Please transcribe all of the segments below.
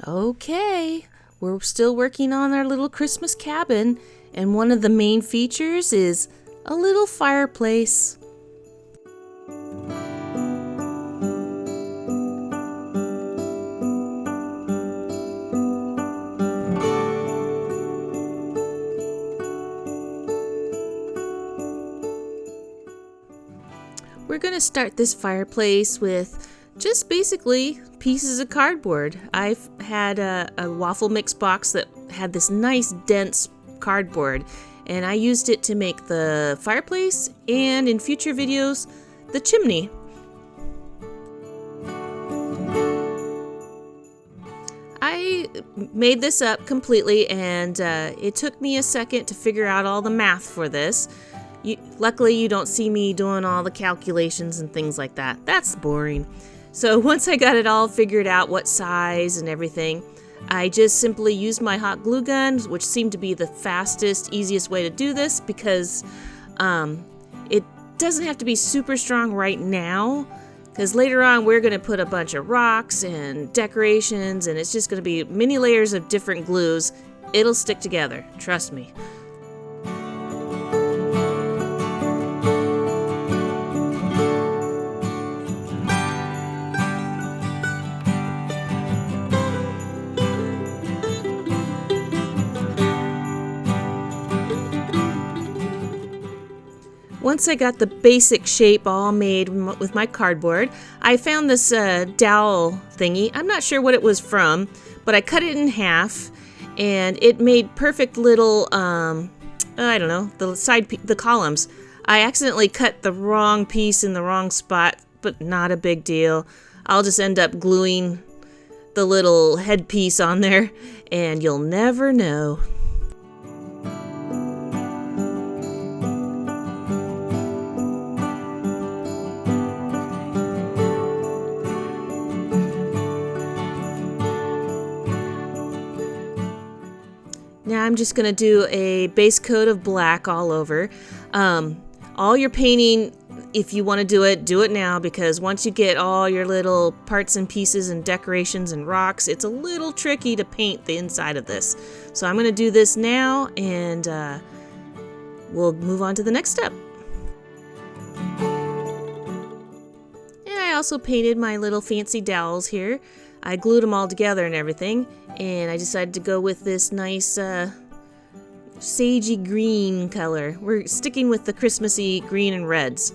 Okay, we're still working on our little Christmas cabin, and one of the main features is a little fireplace. We're going to start this fireplace with just basically pieces of cardboard. I've had a waffle mix box that had this nice dense cardboard, and I used it to make the fireplace and in future videos the chimney. I made this up completely, and it took me a second to figure out all the math for this. Luckily, you don't see me doing all the calculations and things like that. That's boring. So once I got it all figured out, what size and everything, I just simply used my hot glue gun, which seemed to be the fastest, easiest way to do this because it doesn't have to be super strong right now, because later on we're going to put a bunch of rocks and decorations, and it's just going to be many layers of different glues. It'll stick together, trust me. Once I got the basic shape all made with my cardboard, I found this dowel thingy. I'm not sure what it was from, but I cut it in half, and it made perfect little, I don't know, the columns. I accidentally cut the wrong piece in the wrong spot, but not a big deal. I'll just end up gluing the little headpiece on there, and you'll never know. Now I'm just going to do a base coat of black all over. All your painting, if you want to do it now, because once you get all your little parts and pieces and decorations and rocks, it's a little tricky to paint the inside of this. So I'm going to do this now, and we'll move on to the next step. And I also painted my little fancy dowels here. I glued them all together and everything, and I decided to go with this nice sagey green color. We're sticking with the Christmassy green and reds.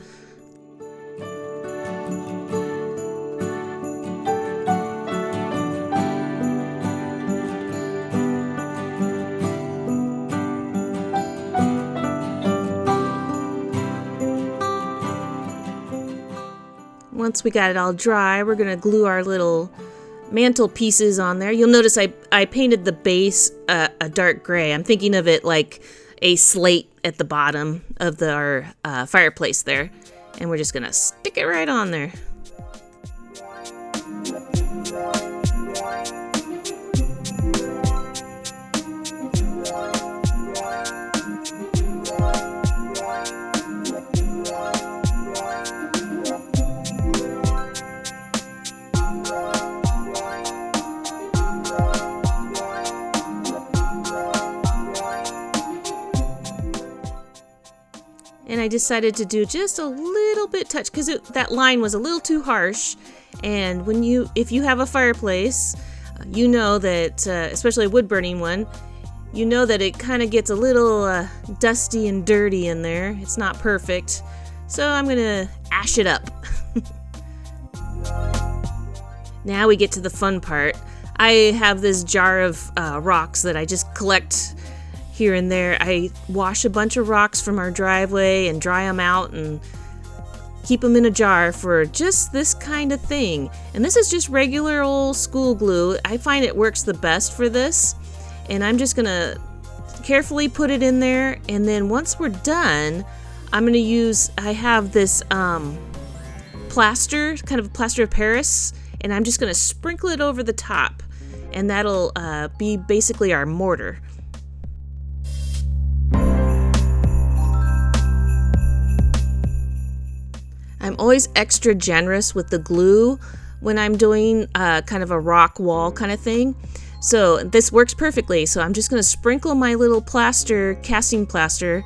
Once we got it all dry, we're going to glue our little mantle pieces on there. You'll notice I painted the base a dark gray. I'm thinking of it like a slate at the bottom of our fireplace there. And we're just going to stick it right on there. And I decided to do just a little bit touch, because that line was a little too harsh. And if you have a fireplace, you know that, especially a wood burning one, you know that it kind of gets a little dusty and dirty in there. It's not perfect. So I'm going to ash it up. Now we get to the fun part. I have this jar of rocks that I just collect here and there. I wash a bunch of rocks from our driveway and dry them out and keep them in a jar for just this kind of thing. And this is just regular old school glue. I find it works the best for this. And I'm just gonna carefully put it in there. And then once we're done, I'm gonna I have this plaster, kind of plaster of Paris, and I'm just gonna sprinkle it over the top. And that'll be basically our mortar. I'm always extra generous with the glue when I'm doing kind of a rock wall kind of thing. So this works perfectly. So I'm just going to sprinkle my little plaster, casting plaster,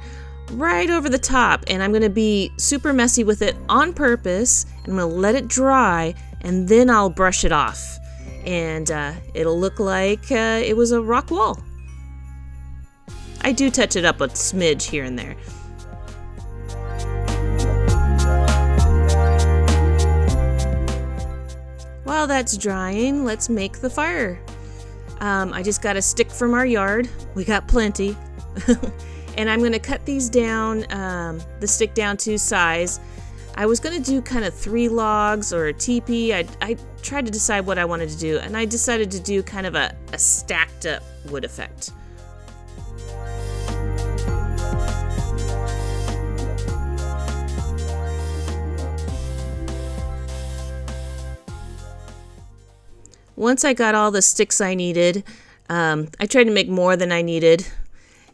right over the top, and I'm going to be super messy with it on purpose. I'm going to let it dry, and then I'll brush it off, and it'll look like it was a rock wall. I do touch it up a smidge here and there. While that's drying, let's make the fire. I just got a stick from our yard. We got plenty. And I'm going to cut these down, the stick down to size. I was going to do kind of 3 logs or a teepee. I tried to decide what I wanted to do, and I decided to do kind of a stacked up wood effect. Once I got all the sticks I needed, I tried to make more than I needed,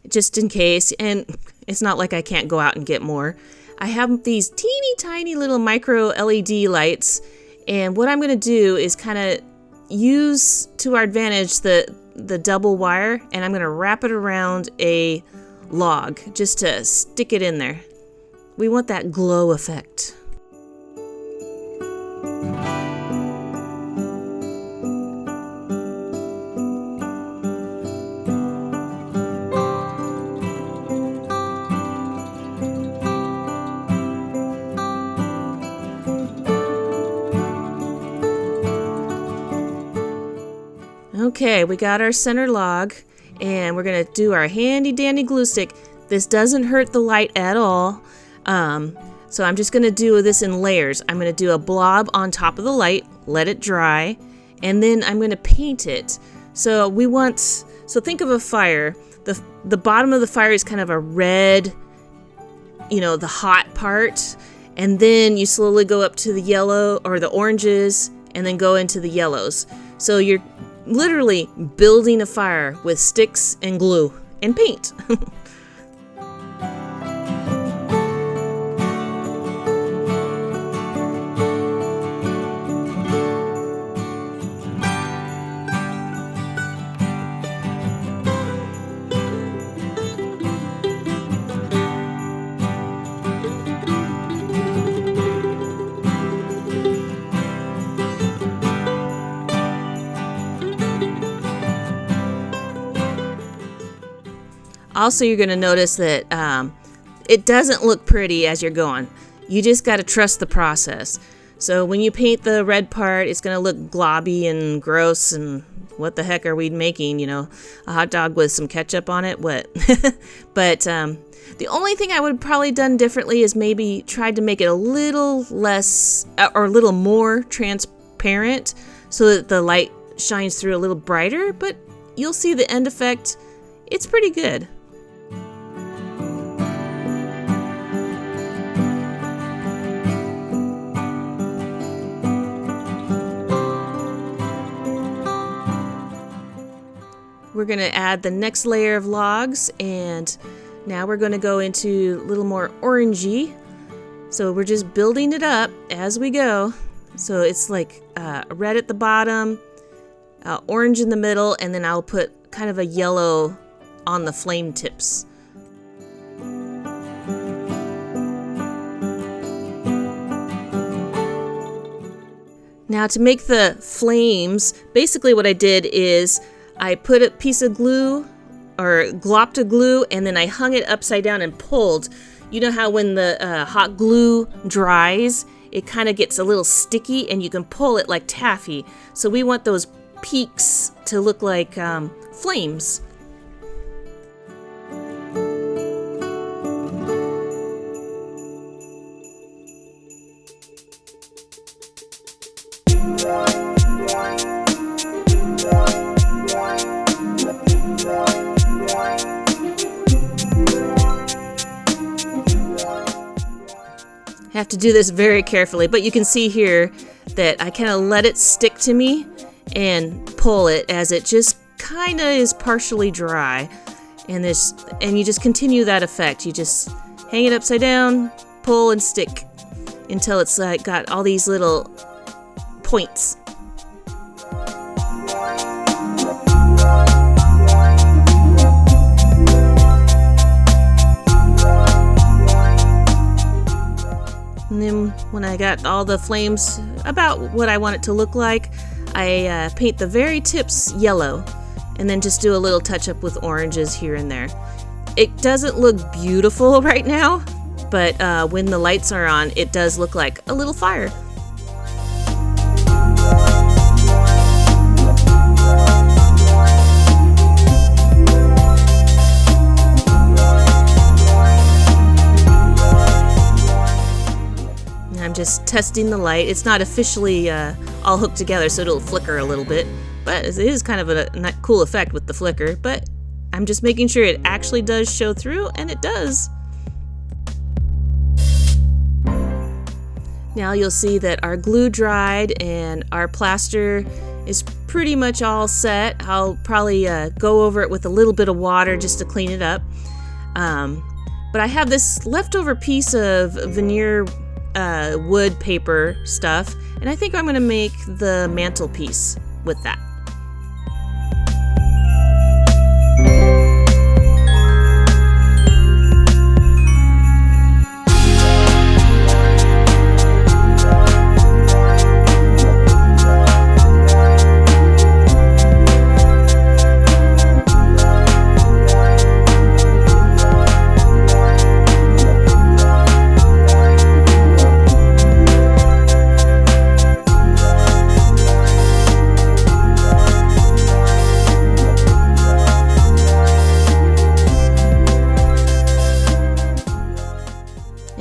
just in case, and it's not like I can't go out and get more. I have these teeny tiny little micro LED lights, and what I'm going to do is kind of use to our advantage the double wire, and I'm going to wrap it around a log just to stick it in there. We want that glow effect. Okay, we got our center log, and we're going to do our handy dandy glue stick. This doesn't hurt the light at all, so I'm just going to do this in layers. I'm going to do a blob on top of the light, let it dry, and then I'm going to paint it. So think of a fire. The bottom of the fire is kind of a red, the hot part, and then you slowly go up to the yellow or the oranges, and then go into the yellows. So you're literally building a fire with sticks and glue and paint. Also, you're going to notice that it doesn't look pretty as you're going. You just got to trust the process. So when you paint the red part, it's going to look globby and gross, and what the heck are we making? A hot dog with some ketchup on it? What? But the only thing I would have probably done differently is maybe tried to make it a little less or a little more transparent so that the light shines through a little brighter, but you'll see the end effect. It's pretty good. We're going to add the next layer of logs, and now we're going to go into a little more orangey. So we're just building it up as we go. So it's like red at the bottom, orange in the middle, and then I'll put kind of a yellow on the flame tips. Now to make the flames, basically what I did is I put a piece of glue or glopped of glue, and then I hung it upside down and pulled. You know how when the hot glue dries, it kind of gets a little sticky and you can pull it like taffy. So we want those peaks to look like flames. I have to do this very carefully, but you can see here that I kind of let it stick to me and pull it as it just kind of is partially dry, and you just continue that effect. You just hang it upside down, pull and stick until it's like got all these little points. And then when I got all the flames about what I want it to look like, I paint the very tips yellow and then just do a little touch up with oranges here and there. It doesn't look beautiful right now, but when the lights are on, it does look like a little fire. I'm just testing the light. It's not officially all hooked together, so it'll flicker a little bit, but it is kind of a cool effect with the flicker, but I'm just making sure it actually does show through, and it does. Now you'll see that our glue dried and our plaster is pretty much all set. I'll probably go over it with a little bit of water just to clean it up. But I have this leftover piece of veneer wood paper stuff, and I think I'm going to make the mantelpiece with that.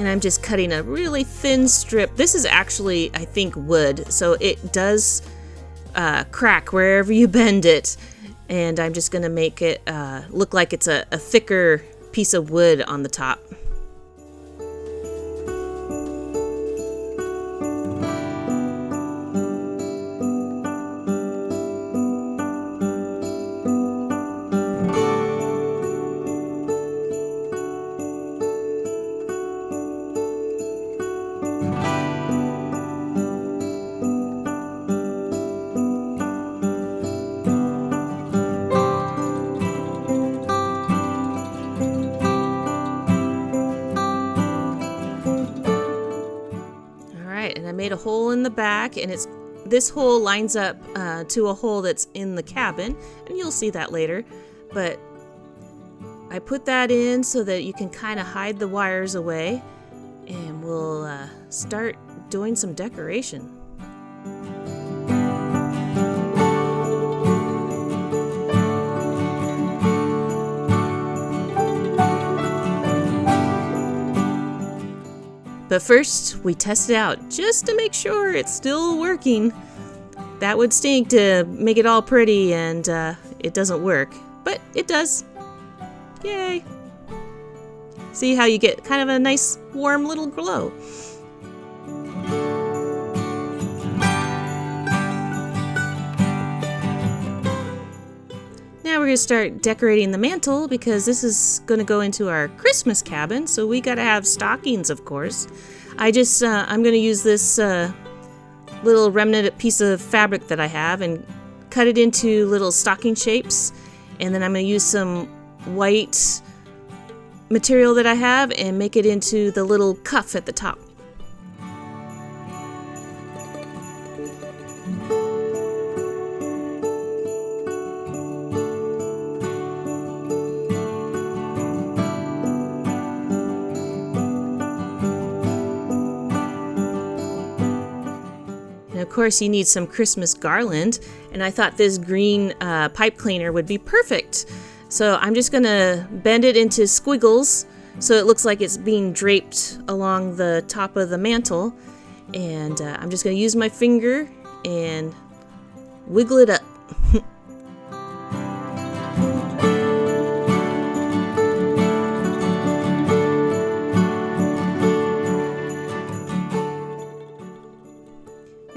I'm just cutting a really thin strip. This is actually, I think, wood, so it does crack wherever you bend it, and I'm just gonna make it look like it's a thicker piece of wood on the top. And I made a hole in the back, and this hole lines up to a hole that's in the cabin, and you'll see that later. But I put that in so that you can kind of hide the wires away, and we'll start doing some decoration. But first, we test it out just to make sure it's still working. That would stink to make it all pretty and it doesn't work, but it does. Yay! See how you get kind of a nice warm little glow. Now we're going to start decorating the mantle because this is going to go into our Christmas cabin, so we got to have stockings, of course. I'm going to use this little remnant piece of fabric that I have and cut it into little stocking shapes, and then I'm going to use some white material that I have and make it into the little cuff at the top. Of course, you need some Christmas garland, and I thought this green pipe cleaner would be perfect. So I'm just gonna bend it into squiggles so it looks like it's being draped along the top of the mantle, and I'm just gonna use my finger and wiggle it up.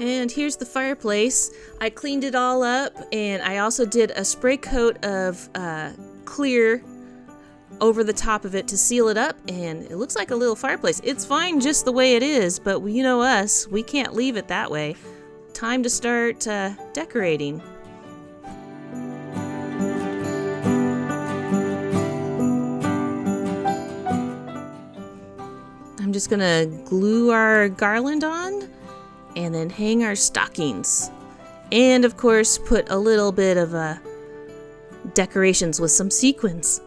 And here's the fireplace. I cleaned it all up, and I also did a spray coat of clear over the top of it to seal it up, and it looks like a little fireplace. It's fine just the way it is, but you know us, we can't leave it that way. time to start decorating. I'm just gonna glue our garland on and then hang our stockings. And of course, put a little bit of decorations with some sequins.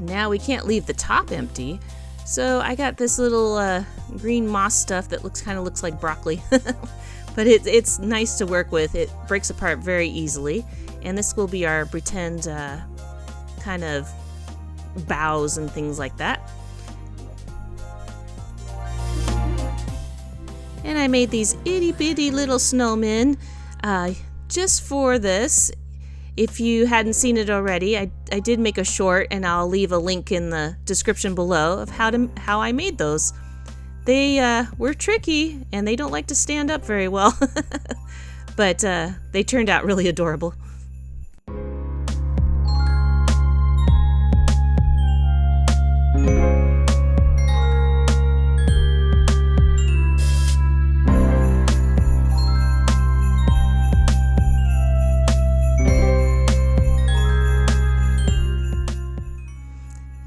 Now we can't leave the top empty, so I got this little green moss stuff that kind of looks like broccoli, but it's nice to work with. It breaks apart very easily, and this will be our pretend kind of boughs and things like that. And I made these itty bitty little snowmen just for this. If you hadn't seen it already, I did make a short, and I'll leave a link in the description below of how I made those. They were tricky, and they don't like to stand up very well, but they turned out really adorable.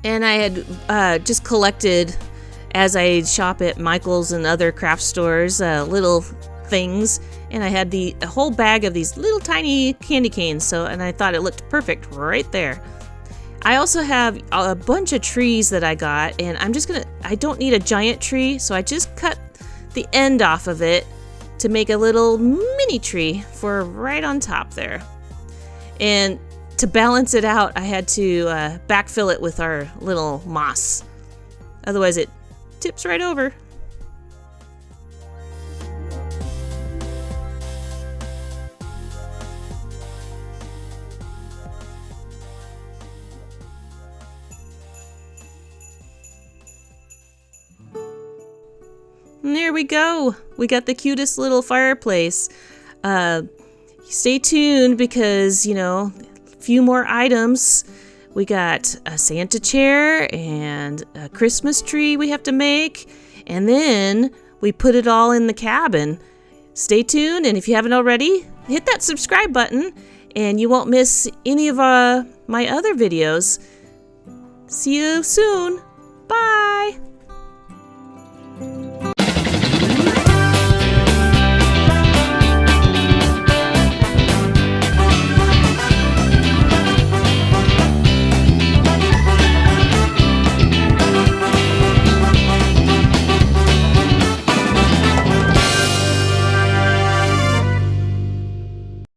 And I had just collected, as I shop at Michael's and other craft stores, little things, and I had a whole bag of these little tiny candy canes, and I thought it looked perfect right there. I also have a bunch of trees that I got, and I don't need a giant tree, so I just cut the end off of it to make a little mini tree for right on top there. And to balance it out, I had to backfill it with our little moss. Otherwise it tips right over. And there we go. We got the cutest little fireplace. Stay tuned because, few more items. We got a Santa chair and a Christmas tree we have to make, and then we put it all in the cabin. Stay tuned, and if you haven't already, hit that subscribe button and you won't miss any of my other videos. See you soon. Bye.